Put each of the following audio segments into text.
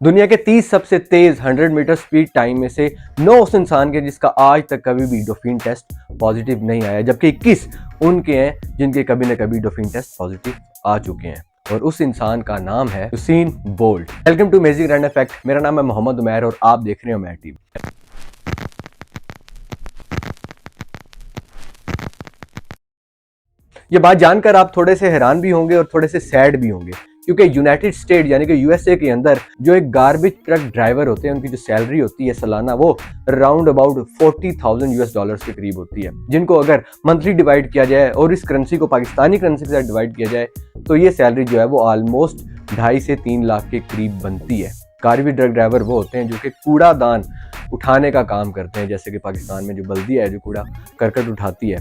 दुनिया के 30 सबसे तेज 100 मीटर स्पीड टाइम में से 9 उस इंसान के जिसका आज तक कभी भी डोफिन टेस्ट पॉजिटिव नहीं आया, जबकि 21 उनके हैं जिनके कभी न कभी डोफिन टेस्ट पॉजिटिव आ चुके हैं। और उस इंसान का नाम है Usain Bolt. Welcome to amazing random fact. मेरा नाम है मोहम्मद उमैर और आप देख रहे हो मैट टीवी। ये बात जानकर आप थोड़े से हैरान भी होंगे और थोड़े से सैड भी होंगे, क्योंकि यूनाइटेड स्टेट यानी कि यूएसए के अंदर जो एक गार्बेज ट्रक ड्राइवर होते हैं, उनकी जो सैलरी होती है सालाना, वो राउंड अबाउट $40,000 के करीब होती है, जिनको अगर मंथली डिवाइड किया जाए और इस करेंसी को पाकिस्तानी करेंसी के साथ डिवाइड किया जाए तो ये सैलरी जो है वो ऑलमोस्ट 2.5 से 3 लाख के करीब बनती है। गार्बेज ट्रक ड्राइवर वो होते हैं जो कि कूड़ादान उठाने का काम करते हैं, जैसे कि पाकिस्तान में जो बल्दिया है जो कूड़ा करकट उठाती है।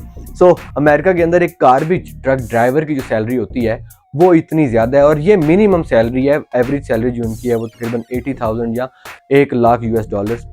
अमेरिका के अंदर एक गार्बेज ट्रक ड्राइवर की जो सैलरी होती है वो इतनी ज़्यादा है, और ये मिनिमम सैलरी है। एवरेज सैलरी जो उनकी है वो तकरीबन 80,000 या $1 लाख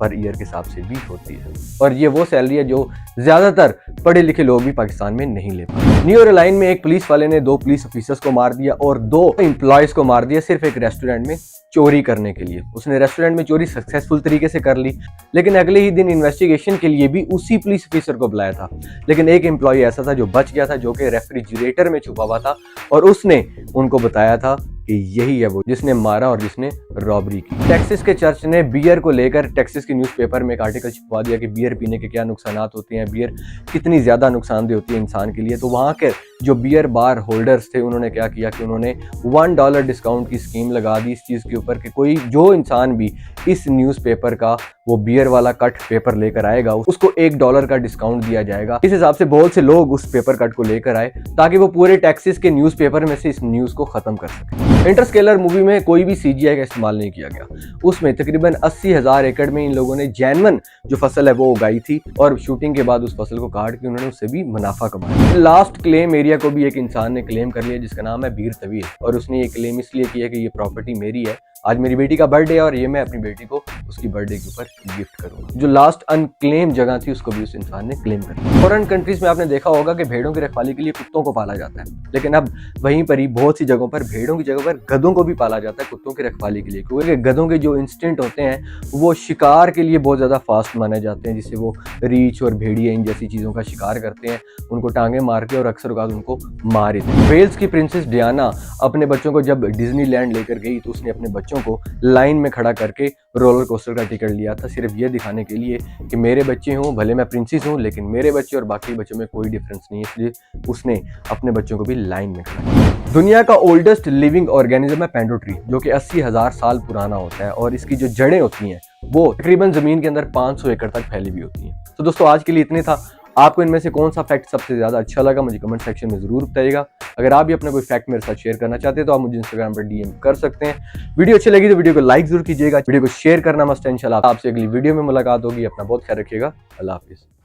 पर ईयर के हिसाब से भी होती है, और ये वो सैलरी है जो ज़्यादातर पढ़े लिखे लोग भी पाकिस्तान में नहीं ले पाते। न्यू एयरलाइन में एक पुलिस वाले ने 2 पुलिस ऑफिसर्स को मार दिया और 2 एम्प्लॉयज़ को मार दिया सिर्फ एक रेस्टोरेंट में चोरी करने के लिए। उसने रेस्टोरेंट में चोरी सक्सेसफुल तरीके से कर ली, लेकिन अगले ही दिन इन्वेस्टिगेशन के लिए भी उसी पुलिस ऑफिसर को बुलाया था। लेकिन एक एम्प्लॉय ऐसा था जो बच गया था, जो कि रेफ्रिजरेटर में छुपा हुआ था, और उसने उनको बताया था कि यही है वो जिसने मारा और जिसने रॉबरी की। टेक्सास के चर्च ने बियर को लेकर टेक्सास के न्यूज़पेपर में एक आर्टिकल छपवा दिया कि बियर पीने के क्या नुकसान होते हैं, बियर कितनी ज़्यादा नुकसानदेह होती है इंसान के लिए। तो वहाँ के जो बियर बार होल्डर्स थे उन्होंने क्या किया कि उन्होंने $1 डिस्काउंट की स्कीम लगा दी इस चीज़ के ऊपर कि कोई जो इंसान भी इस न्यूज़पेपर का वो बियर वाला कट पेपर लेकर आएगा उसको $1 का डिस्काउंट दिया जाएगा। इस हिसाब से बहुत से लोग उस पेपर कट को लेकर आए ताकि वो पूरे टेक्सास के न्यूज़पेपर में से इस न्यूज़ को ख़त्म कर सके। इंटरस्टेलर मूवी में कोई भी CGI का इस्तेमाल नहीं किया गया। उसमें तकरीबन 80,000 एकड़ में इन लोगों ने जैनवन जो फसल है वो उगाई थी, और शूटिंग के बाद उस फसल को काट के उन्होंने उससे भी मुनाफा कमाया। लास्ट क्लेम एरिया को भी एक इंसान ने क्लेम कर लिया जिसका नाम है बीर तवील, और उसने ये क्लेम इसलिए किया कि ये प्रॉपर्टी मेरी है। आज मेरी बेटी का बर्थडे है और ये मैं अपनी बेटी को उसकी बर्थडे के ऊपर गिफ्ट करूंगा। जो लास्ट अनक्लेम जगह थी उसको भी उस इंसान ने क्लेम कर लिया। फॉरेन कंट्रीज में आपने देखा होगा कि भेड़ों की रखवाली के लिए कुत्तों को पाला जाता है, लेकिन अब वहीं पर ही बहुत सी जगहों पर भेड़ों की जगह पर गधों को भी पाला जाता है कुत्तों की रखवाली के लिए, क्योंकि गधों के जो इंस्टिंक्ट होते हैं वो शिकार के लिए बहुत ज़्यादा फास्ट माने जाते हैं, जिससे वो रीछ और भेड़िया इन जैसी चीज़ों का शिकार करते हैं, उनको टांगे मार के और अक्सर औक़ात उनको मार देते हैं। वेल्स की प्रिंसेस डियाना अपने बच्चों को जब डिज्नीलैंड लेकर गई तो उसने अपने बच्चों को लाइन में खड़ा करके रोलर कोस्टर का टिकट लिया था, सिर्फ ये दिखाने के लिए कि मेरे बच्चे हों, भले मैं प्रिंसेस हूँ लेकिन मेरे बच्चे और बाकी बच्चों में कोई डिफरेंस नहीं है, इसलिए उसने अपने बच्चों को भी लाइन में खड़ा किया। दुनिया का ओल्डेस्ट लिविंग ऑर्गेनिज्म है पेंडो ट्री, जो कि 80,000 साल पुराना होता है, और इसकी जो जड़ें होती हैं वो तकरीबन जमीन के अंदर 500 एकड़ तक फैली हुई होती हैं। तो दोस्तों आज के लिए इतने था। आपको इनमें से कौन सा फैक्ट सबसे ज़्यादा अच्छा लगा मुझे कमेंट सेक्शन में ज़रूर बताइएगा। अगर आप भी अपना कोई फैक्ट मेरे साथ शेयर करना चाहते हैं तो आप मुझे इंस्टाग्राम पर DM कर सकते हैं। वीडियो अच्छी लगी तो वीडियो को लाइक जरूर कीजिएगा, वीडियो को शेयर करना मस्ट है। इंशाल्लाह आपसे अगली वीडियो में मुलाकात होगी। अपना बहुत ख्याल रखिएगा। अल्लाह हाफिज़।